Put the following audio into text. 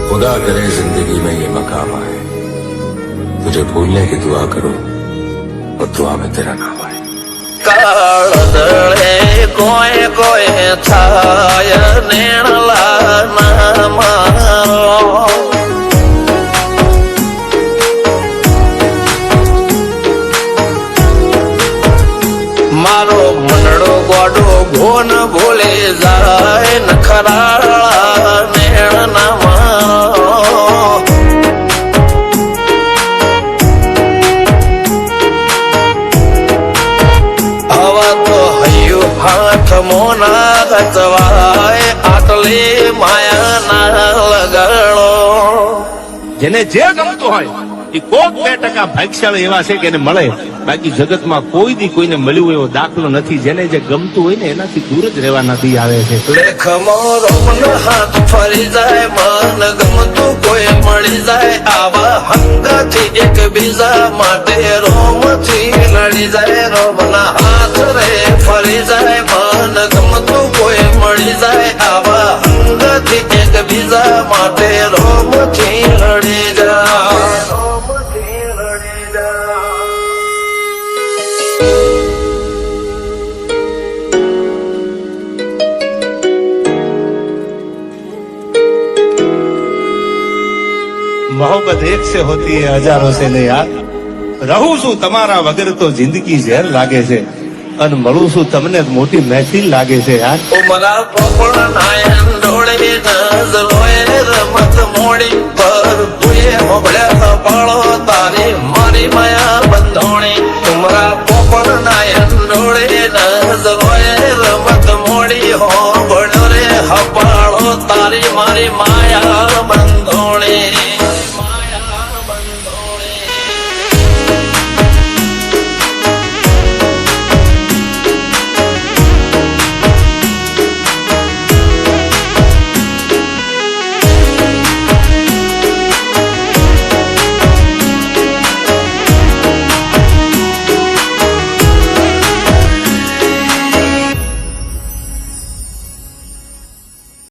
खुदा करे जिंदगी में ये मकाम आए, तुझे भूलने की दुआ करूं और दुआ में तेरा नाम आए। કાળદળે કોઈ કોઈ થાય નેણલા ના મારો મારો મનડો ગોડો ભોન ભૂલે જાય નખરાળા નેણ ના મારો હાથ મોના ગચવાય આટલી માયા ના લગાડો જેને જે ગમતું હોય એ કોક 2% ભાગ્યશાળી એવા છે કે એને મળે, બાકી જગતમાં કોઈ દી કોઈને મળ્યું એવો દાખલો નથી. જેને જે ગમતું હોય ને એનાથી દૂર જ રહેવાના દી આવે છે. લેખમો રોમન હાથ ફરી જાય, મન ગમતું કોઈ મળી જાય, આવા હંગાથી એકબીજા માટે રોમથી લડી જાય. રોમના હાથ રે ફરી જાય, મન ગમતું કોઈ મળી જાય, આવા હંગાથી એકબીજા માટે રોમથી લડી જાય. मोहब्बत एक से होती है हजारों से नहीं यार. રહું છું તમારા વગર તો જિંદગી ઝેર લાગે છે, અને મળું છું તમને મોટી મહેફિલ લાગે છે યાર. ઉમરા પોપડા નાયન ડોળે નજરોએ રમત મોડી પર તુએ મોગળ્યા પાળો તારી મારી